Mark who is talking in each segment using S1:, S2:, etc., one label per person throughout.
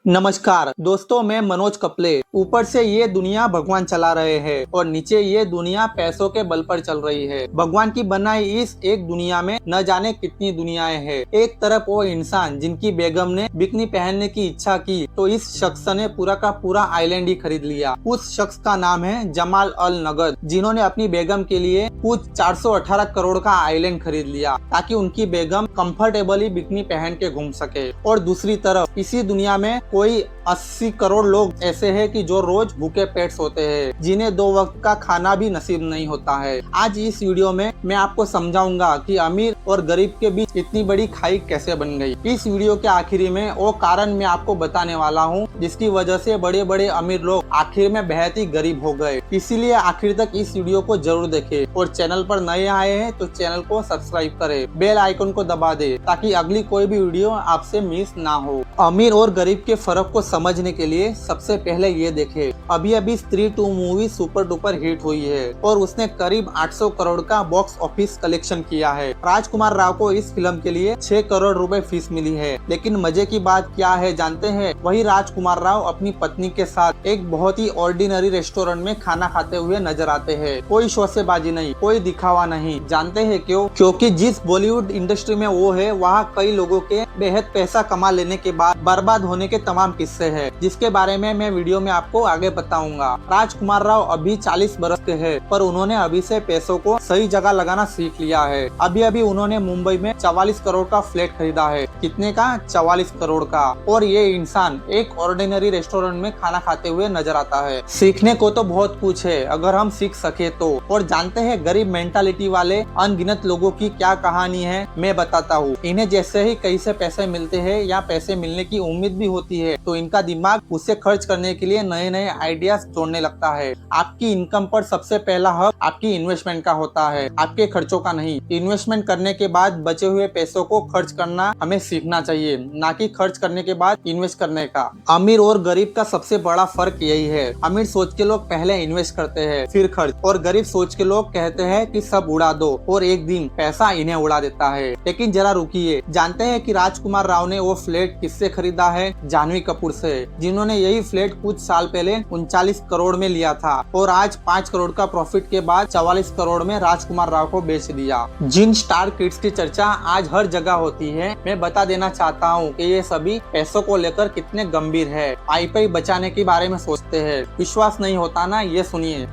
S1: नमस्कार दोस्तों, मैं मनोज कपले। ऊपर से ये दुनिया भगवान चला रहे हैं और नीचे ये दुनिया पैसों के बल पर चल रही है। भगवान की बनाई इस एक दुनिया में न जाने कितनी दुनियाएं हैं। एक तरफ वो इंसान जिनकी बेगम ने बिकनी पहनने की इच्छा की तो इस शख्स ने पूरा का पूरा आइलैंड ही खरीद लिया। उस शख्स का नाम है जमाल अल नगद, जिन्होंने अपनी बेगम के लिए कुछ 418 करोड़ का आइलैंड खरीद लिया ताकि उनकी बेगम कंफर्टेबली बिकनी पहन के घूम सके। और दूसरी तरफ इसी दुनिया में कोई 80 करोड़ लोग ऐसे हैं कि जो रोज भूखे पेट सोते हैं, जिन्हें 2 वक्त का खाना भी नसीब नहीं होता है। आज इस वीडियो में मैं आपको समझाऊंगा कि अमीर और गरीब के बीच इतनी बड़ी खाई कैसे बन गई। इस वीडियो के आखिरी में वो कारण मैं आपको बताने वाला हूँ जिसकी वजह से बड़े बड़े अमीर लोग आखिर में बेहद ही गरीब हो गए। इसीलिए आखिर तक इस वीडियो को जरूर देखें और चैनल पर नए आए हैं तो चैनल को सब्सक्राइब करें, बेल आइकन को दबा दे ताकि अगली कोई भी वीडियो आपसे मिस ना हो। अमीर और गरीब के फर्क को समझने के लिए सबसे पहले ये देखें, अभी अभी स्त्री 2 मूवी सुपर डुपर हिट हुई है और उसने करीब 800 करोड़ का बॉक्स ऑफिस कलेक्शन किया है। राजकुमार राव को इस फिल्म के लिए 6 करोड़ रुपए फीस मिली है। लेकिन मजे की बात क्या है जानते हैं? वही राजकुमार राव अपनी पत्नी के साथ एक बहुत ही ऑर्डिनरी रेस्टोरेंट में खाना खाते हुए नजर आते हैं। कोई शोसेबाजी नहीं, कोई दिखावा नहीं। जानते हैं क्यों? क्योंकि जिस बॉलीवुड इंडस्ट्री में वो है वहाँ कई लोगों के बेहद पैसा कमा लेने के बाद बर्बाद होने के तमाम किस्से हैं, जिसके बारे में मैं वीडियो में आपको आगे बताऊंगा। राजकुमार राव अभी 40 बरस के हैं, पर उन्होंने अभी से पैसों को सही जगह लगाना सीख लिया है। अभी अभी उन्होंने मुंबई में 44 करोड़ का फ्लैट खरीदा है। कितने का? 44 करोड़ का। और ये इंसान एक ऑर्डिनरी रेस्टोरेंट में खाना खाते हुए नजर आता है। सीखने को तो बहुत कुछ है अगर हम सीख सके तो। और जानते हैं गरीब मेंटालिटी वाले अनगिनत लोगों की क्या कहानी है? मैं बताता हूँ। इन्हें जैसे ही कहीं से पैसे मिलते हैं या पैसे मिलने की उम्मीद भी होती है तो इनका दिमाग उसे खर्च करने के लिए नए नए आइडियाज जोड़ने लगता है। आपकी इनकम पर सबसे पहला हक आपकी इन्वेस्टमेंट का होता है, आपके खर्चों का नहीं। इन्वेस्टमेंट करने के बाद बचे हुए पैसों को खर्च करना हमें सीखना चाहिए, ना कि खर्च करने के बाद इन्वेस्ट करने का। अमीर और गरीब का सबसे बड़ा फर्क यही है। अमीर सोच के लोग पहले इन्वेस्ट करते हैं फिर खर्च, और गरीब सोच के लोग कहते हैं कि सब उड़ा दो और एक दिन पैसा इन्हें उड़ा देता है। लेकिन जरा रुकिए, जानते हैं कि राजकुमार राव ने वो फ्लैट किससे खरीदा है? जाह्नवी कपूर से, जिन्होंने यही फ्लैट कुछ साल पहले 39 करोड़ में लिया था और आज 5 करोड़ का प्रॉफिट के बाद 44 करोड़ में राजकुमार राव को बेच दिया। जिन स्टार किड्स की चर्चा आज हर जगह होती है, मैं बता देना चाहता हूँ कि ये सभी पैसों को लेकर कितने गंभीर है। पाई बचाने के बारे में सोचते हैं। विश्वास नहीं होता ना? ये सुनिए।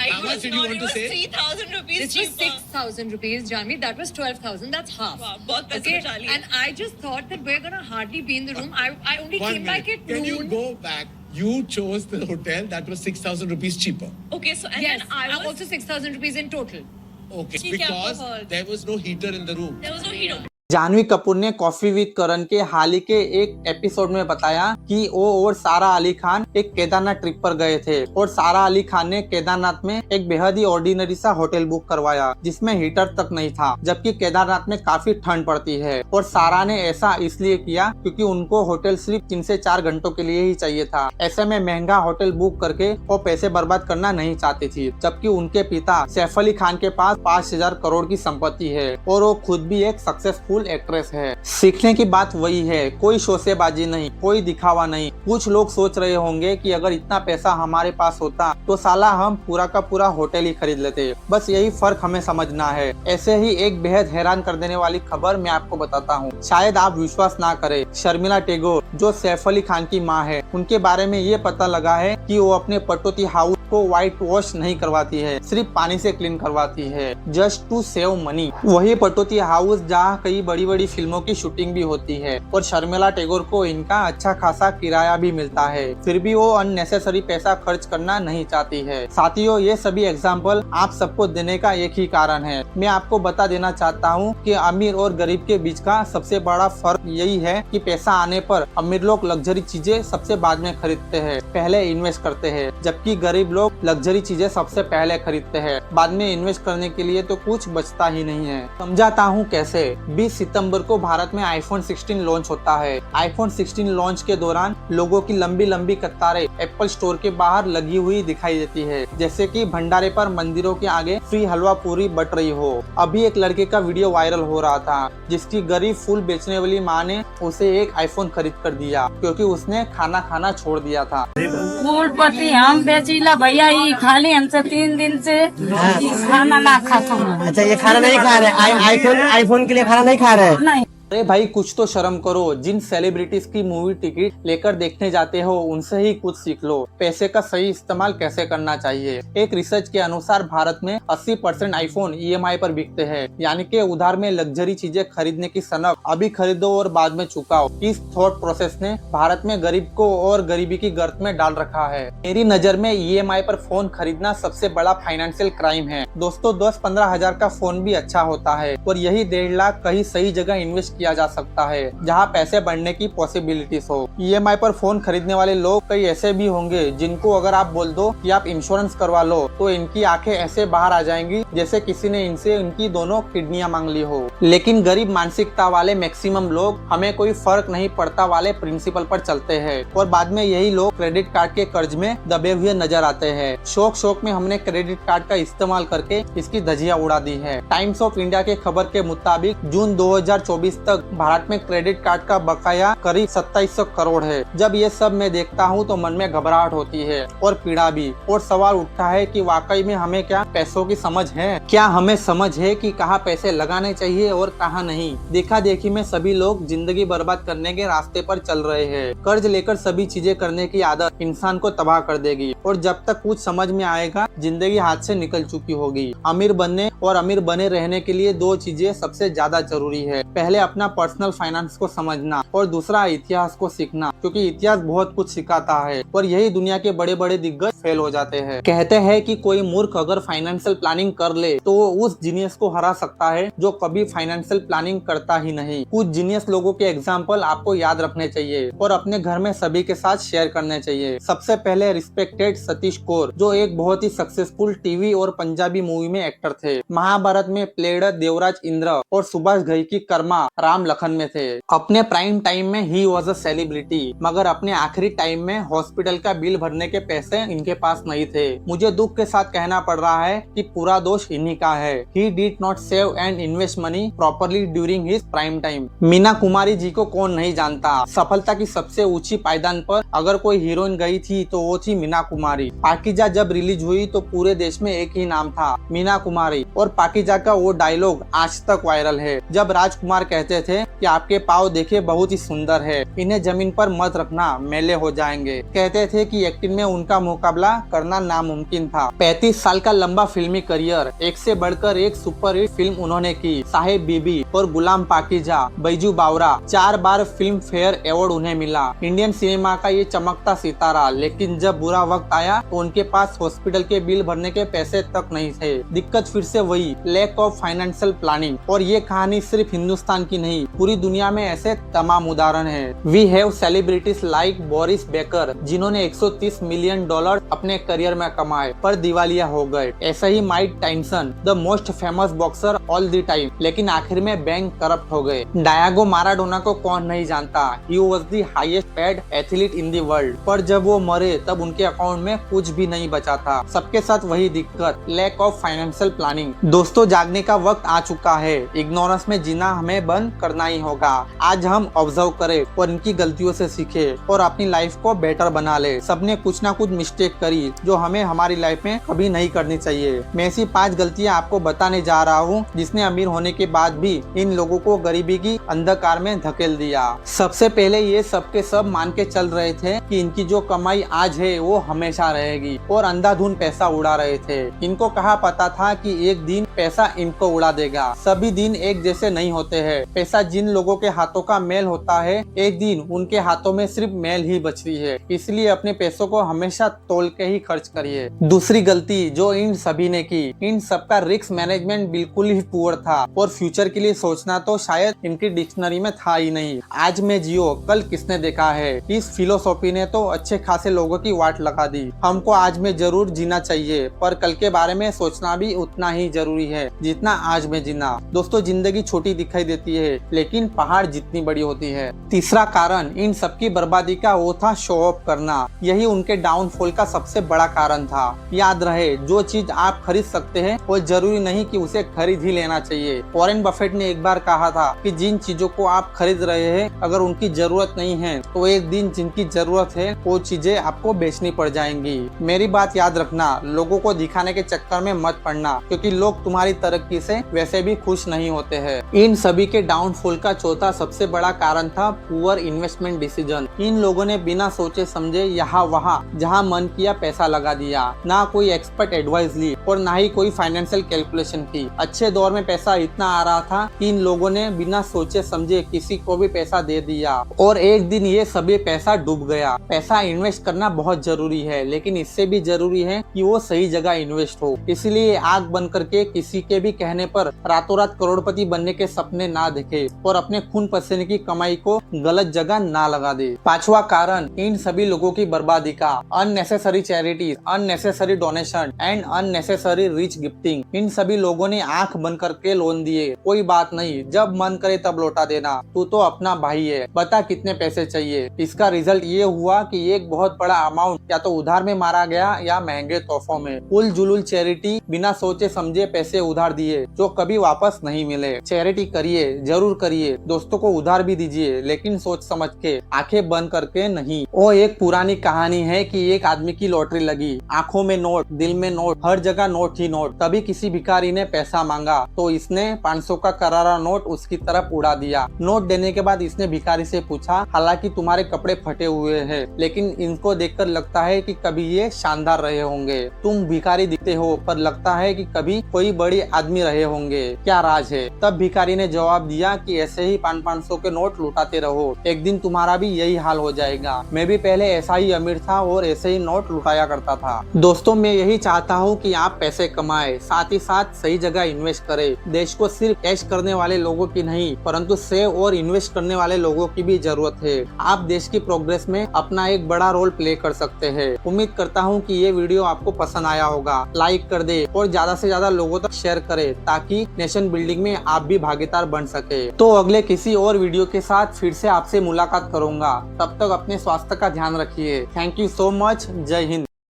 S2: How much did you want to say?
S3: 3,000 rupees.
S2: This was 6,000 rupees, Janvi. That was 12,000. That's half.
S3: Wow, बहुत पैसे बचा लिए।
S2: And I just thought that we're gonna hardly be in the room. I only
S3: One
S2: came back
S3: minute.
S2: at
S3: Can you
S2: noon.
S3: go back? You chose the hotel that was 6,000 rupees cheaper.
S4: Okay, so and
S2: Yes,
S4: then I was
S2: also 6,000 rupees in total.
S3: Okay,
S4: ठीक है, आपको
S3: because
S4: hall.
S3: there was no heater in the room.
S4: there was no heater.
S1: Janhvi Kapoor ने coffee with करण के हाल ही के एक episode में बताया कि वो और सारा अली खान एक केदारनाथ ट्रिप पर गए थे और सारा अली खान ने केदारनाथ में एक बेहद ही ऑर्डिनरी सा होटल बुक करवाया जिसमें हीटर तक नहीं था, जबकि केदारनाथ में काफी ठंड पड़ती है। और सारा ने ऐसा इसलिए किया क्योंकि उनको होटल सिर्फ 3 से 4 घंटों के लिए ही चाहिए था। ऐसे में महंगा होटल बुक करके वो पैसे बर्बाद करना नहीं चाहती थी, जबकि उनके पिता सैफ अली खान के पास 5,000 करोड़ की संपत्ति है और वो खुद भी एक सक्सेसफुल एक्ट्रेस है। सीखने की बात वही है, कोई शोसेबाजी नहीं, कोई दिखावा नहीं। कुछ लोग सोच रहे होंगे कि अगर इतना पैसा हमारे पास होता तो साला हम पूरा का पूरा होटल ही खरीद लेते। बस यही फर्क हमें समझना है। ऐसे ही एक बेहद हैरान कर देने वाली खबर मैं आपको बताता हूँ, शायद आप विश्वास ना करें। शर्मिला टैगोर जो सैफ अली खान की माँ है, उनके बारे में ये पता लगा है कि वो अपने पटौती हाउस को व्हाइट वॉश नहीं करवाती है, सिर्फ पानी से क्लीन करवाती है, जस्ट टू सेव मनी। वही पटौती हाउस जहाँ कई बड़ी बड़ी फिल्मों की शूटिंग भी होती है और शर्मिला टैगोर को इनका अच्छा खासा किराया भी मिलता है, फिर भी वो अननेसेसरी पैसा खर्च करना नहीं चाहती है। साथियों, ये सभी एग्जाम्पल आप सबको देने का एक ही कारण है। मैं आपको बता देना चाहता हूँ कि अमीर और गरीब के बीच का सबसे बड़ा फर्क यही है कि पैसा आने पर अमीर लोग लग्जरी चीजें सबसे बाद में खरीदते हैं, पहले इन्वेस्ट करते हैं, जबकि गरीब लोग लोग लग्जरी चीजें सबसे पहले खरीदते हैं, बाद में इन्वेस्ट करने के लिए तो कुछ बचता ही नहीं है। समझाता हूँ कैसे। 20 सितंबर को भारत में आईफोन 16 लॉन्च होता है। आईफोन 16 लॉन्च के दौरान लोगों की लंबी लंबी कतारें एप्पल स्टोर के बाहर लगी हुई दिखाई देती है, जैसे कि भंडारे पर मंदिरों के आगे फ्री हलवा पूरी बट रही हो। अभी एक लड़के का वीडियो वायरल हो रहा था, जिसकी गरीब फूल बेचने वाली माँ ने उसे एक आईफोन खरीद कर दिया, क्योंकि उसने खाना खाना छोड़ दिया था।
S4: फूल पत्ती हम बेचीला भैया, ये खाली हमसे 3 दिन से खाना ना खाता हूँ।
S5: अच्छा, ये खाना नहीं खा रहे, आईफोन के लिए खाना नहीं खा रहे?
S4: नहीं।
S1: अरे भाई कुछ तो शर्म करो। जिन सेलिब्रिटीज की मूवी टिकट लेकर देखने जाते हो उनसे ही कुछ सीख लो, पैसे का सही इस्तेमाल कैसे करना चाहिए। एक रिसर्च के अनुसार भारत में 80% आईफोन EMI पर बिकते हैं, यानी कि उधार में लग्जरी चीजें खरीदने की सनक अभी खरीदो और बाद में चुकाओ। इस थॉट प्रोसेस ने भारत में गरीब को और गरीबी की गर्त में डाल रखा है। मेरी नजर में EMI पर फोन खरीदना सबसे बड़ा फाइनेंशियल क्राइम है। दोस्तों 10-15 हजार का फोन भी अच्छा होता है, और यही 1.5 लाख कहीं सही जगह इन्वेस्ट किया जा सकता है जहां पैसे बढ़ने की पॉसिबिलिटीज हो। EMI पर फोन खरीदने वाले लोग कई ऐसे भी होंगे जिनको अगर आप बोल दो कि आप इंश्योरेंस करवा लो तो इनकी आंखें ऐसे बाहर आ जाएंगी जैसे किसी ने इनसे इनकी दोनों किडनियां मांग ली हो। लेकिन गरीब मानसिकता वाले मैक्सिमम लोग हमें कोई फर्क नहीं पड़ता वाले प्रिंसिपल पर चलते हैं, और बाद में यही लोग क्रेडिट कार्ड के कर्ज में दबे हुए नजर आते हैं। शौक में हमने क्रेडिट कार्ड का इस्तेमाल करके इसकी धज्जियां उड़ा दी है। टाइम्स ऑफ इंडिया के खबर के मुताबिक जून 2024 तक भारत में क्रेडिट कार्ड का बकाया करीब 2700 करोड़ है। जब ये सब मैं देखता हूँ तो मन में घबराहट होती है और पीड़ा भी, और सवाल उठता है कि वाकई में हमें क्या पैसों की समझ है? क्या हमें समझ है कि कहाँ पैसे लगाने चाहिए और कहाँ नहीं? देखा देखी में सभी लोग जिंदगी बर्बाद करने के रास्ते पर चल रहे हैं। कर्ज लेकर सभी चीजें करने की आदत इंसान को तबाह कर देगी, और जब तक कुछ समझ में आएगा जिंदगी हाथ से निकल चुकी होगी। अमीर बनने और अमीर बने रहने के लिए 2 चीजें सबसे ज्यादा जरूरी है। पहले अपना पर्सनल फाइनेंस को समझना, और दूसरा इतिहास को सीखना, क्योंकि इतिहास बहुत कुछ सिखाता है, और यही दुनिया के बड़े बड़े दिग्गज फेल हो जाते हैं। कहते हैं कि कोई मूर्ख अगर फाइनेंशियल प्लानिंग कर ले तो वो उस जीनियस को हरा सकता है जो कभी फाइनेंशियल प्लानिंग करता ही नहीं। कुछ जीनियस लोगों के एग्जाम्पल आपको याद रखने चाहिए और अपने घर में सभी के साथ शेयर करने चाहिए। सबसे पहले रिस्पेक्टेड सतीश कौर, जो एक बहुत ही सक्सेसफुल टीवी और पंजाबी मूवी में एक्टर थे। महाभारत में प्लेड देवराज इंद्र और सुभाष घई की कर्मा राम लखन में थे। अपने प्राइम टाइम में ही वॉज अ सेलिब्रिटी, मगर अपने आखिरी टाइम में हॉस्पिटल का बिल भरने के पैसे इनके पास नहीं थे। मुझे दुख के साथ कहना पड़ रहा है कि पूरा दोष इन्हीं का है। He did not save and invest money properly during his prime time. Meena Kumari ji को कौन नहीं जानता। सफलता की सबसे ऊंची पायदान पर अगर कोई हीरोइन गई थी तो वो थी मीना कुमारी। पाकीजा जब रिलीज हुई तो पूरे देश में एक ही नाम था, मीना कुमारी, और पाकीजा का वो डायलॉग आज तक वायरल है जब राजकुमार कहते थे कि आपके पाँव देखे बहुत ही सुंदर है, इन्हें जमीन पर मत रखना, मेले हो जाएंगे। कहते थे कि एक्टिंग में उनका मुकाबला करना नामुमकिन था। 35 साल का लंबा फिल्मी करियर, एक से बढ़कर एक सुपरहिट फिल्म उन्होंने की। साहेब बीबी और गुलाम पाकीजा, बैजू बावरा, 4 बार फिल्म फेयर अवार्ड उन्हें मिला। इंडियन सिनेमा का ये चमकता सितारा, लेकिन जब बुरा वक्त आया तो उनके पास हॉस्पिटल के बिल भरने के पैसे तक नहीं थे। दिक्कत फिर से वही, लैक ऑफ फाइनेंशियल प्लानिंग। और ये कहानी सिर्फ हिंदुस्तान की नहीं, पूरी दुनिया में ऐसे तमाम उदाहरण हैं। We have celebrities like Boris Becker, जिन्होंने $130 मिलियन अपने करियर में कमाए पर दिवालिया हो गए। ऐसा ही Mike Tyson, the most famous boxer all the time, लेकिन आखिर में बैंक करप्ट हो गए। डायगो माराडोना को कौन नहीं जानता, he was the highest paid athlete in the world, पर जब वो मरे तब उनके अकाउंट में कुछ भी नहीं बचा था। सबके साथ वही दिक्कत, लैक ऑफ फाइनेंशियल प्लानिंग। दोस्तों जागने का वक्त आ चुका है, इग्नोरेंस में जीना हमें बंद करना ही होगा। आज हम ऑब्जर्व करें और इनकी गलतियों से सीखे और अपनी लाइफ को बेटर बना ले। सबने कुछ ना कुछ मिस्टेक करी जो हमें हमारी लाइफ में कभी नहीं करनी चाहिए। मैं ऐसी 5 गलतियां आपको बताने जा रहा हूँ जिसने अमीर होने के बाद भी इन लोगों को गरीबी की अंधकार में धकेल दिया। सबसे पहले ये सब के सब मान के चल रहे थे कि इनकी जो कमाई आज है वो हमेशा रहेगी, और अंधाधुंध पैसा उड़ा रहे थे। इनको कहाँ पता था कि एक दिन पैसा इनको उड़ा देगा। सभी दिन एक जैसे नहीं होते हैं। पैसा जिन लोगों के हाथों का मेल होता है, एक दिन उनके हाथों में सिर्फ मेल ही बचती है। इसलिए अपने पैसों को हमेशा तोल के ही खर्च करिए। दूसरी गलती जो इन सभी ने की, इन सबका रिस्क मैनेजमेंट बिल्कुल ही पुअर था और फ्यूचर के लिए सोचना तो शायद इनकी डिक्शनरी में था ही नहीं। आज में जियो कल किसने देखा है, इस फिलोसॉफी ने तो अच्छे खासे लोगों की वाट लगा दी। हमको आज में जरूर जीना चाहिए, पर कल के बारे में सोचना भी उतना ही जरूरी है जितना आज में जीना। दोस्तों, जिंदगी छोटी दिखाई देती है लेकिन पहाड़ जितनी बड़ी होती है। तीसरा कारण इन सबकी बर्बादी का वो था शो ऑफ करना। यही उनके डाउनफॉल का सबसे बड़ा कारण था। याद रहे, जो चीज आप खरीद सकते हैं वो जरूरी नहीं कि उसे खरीद ही लेना चाहिए। वॉरेन बफेट ने एक बार कहा था कि जिन चीजों को आप खरीद रहे हैं, अगर उनकी जरूरत नहीं है तो एक दिन जिनकी जरूरत है वो चीजें आपको बेचनी पड़ जाएंगी। मेरी बात याद रखना, लोगों को दिखाने के चक्कर में मत पड़ना, क्योंकि लोग तुम्हारी तरक्की से वैसे भी खुश नहीं होते हैं। इन सभी के डाउनफॉल का चौथा सबसे बड़ा कारण था पुअर इन्वेस्टमेंट डिसीजन। इन लोगों ने बिना सोचे समझे यहाँ वहाँ जहाँ मन किया पैसा लगा दिया। ना कोई एक्सपर्ट एडवाइस ली और ना ही कोई फाइनेंशियल कैलकुलेशन की। अच्छे दौर में पैसा इतना आ रहा था कि इन लोगों ने बिना सोचे समझे किसी को भी पैसा दे दिया और एक दिन ये सभी पैसा डूब गया। पैसा इन्वेस्ट करना बहुत जरूरी है, लेकिन इससे भी जरूरी है कि वो सही जगह इन्वेस्ट हो। इसलिए आग बंद करके किसी के भी कहने पर रातों रात करोड़पति बनने के सपने ना देखे और अपने खून पसीने की कमाई को गलत जगह ना लगा दे। पांचवा कारण इन सभी लोगों की बर्बादी का unnecessary charities, unnecessary donation and unnecessary rich gifting. इन सभी लोगों ने आंख बंद करके लोन दिए। कोई बात नहीं, जब मन करे तब लौटा देना, तू तो अपना भाई है, बता कितने पैसे चाहिए। इसका रिजल्ट ये हुआ कि एक बहुत बड़ा अमाउंट या तो उधार में मारा गया या महंगे तोहफों में। उल जुलूल चैरिटी, बिना सोचे समझे पैसे उधार दिए जो कभी वापस नहीं मिले। चैरिटी करिए, जरूर करिए, दोस्तों को उधार भी दीजिए, लेकिन सोच समझ के, आंखें बंद करके नहीं। वो एक पुरानी कहानी है कि एक आदमी की लॉटरी लगी, आंखों में नोट, दिल में नोट, हर जगह नोट ही नोट। तभी किसी भिखारी ने पैसा मांगा तो इसने 500 का करारा नोट उसकी तरफ उड़ा दिया। नोट देने के बाद इसने भिखारी से पूछा, हालांकि तुम्हारे कपड़े फटे हुए हैं, लेकिन इनको देखकर लगता है कि कभी ये शानदार रहे होंगे। तुम भिखारी दिखते हो पर लगता है कि कभी कोई बड़ी आदमी रहे होंगे, क्या राज है? तब भिखारी ने जवाब दिया कि ऐसे ही 500 के नोट लुटाते रहो, एक दिन तुम्हारा भी यही हाल हो जाएगा। मैं भी पहले ऐसा ही अमीर था और ऐसे ही नोट लुटाया करता था। दोस्तों, मैं यही चाहता हूँ कि आप पैसे कमाएं, साथ ही साथ सही जगह इन्वेस्ट करें। देश को सिर्फ ऐश करने वाले लोगों की नहीं, परंतु सेव और इन्वेस्ट करने वाले लोगों की भी जरूरत है। आप देश की प्रोग्रेस में अपना एक बड़ा रोल प्ले कर सकते हैं। उम्मीद करता हूँ कि ये वीडियो आपको पसंद आया होगा। लाइक कर दे और ज्यादा से ज्यादा लोगों तक शेयर करें, ताकि नेशन बिल्डिंग में आप भी भागीदार बन सके। तो अगले किसी और वीडियो के साथ फिर से आपसे मुलाकात करूंगा। तब तक अपने स्वास्थ्य का ध्यान रखिए। Thank you so much. जय हिंद।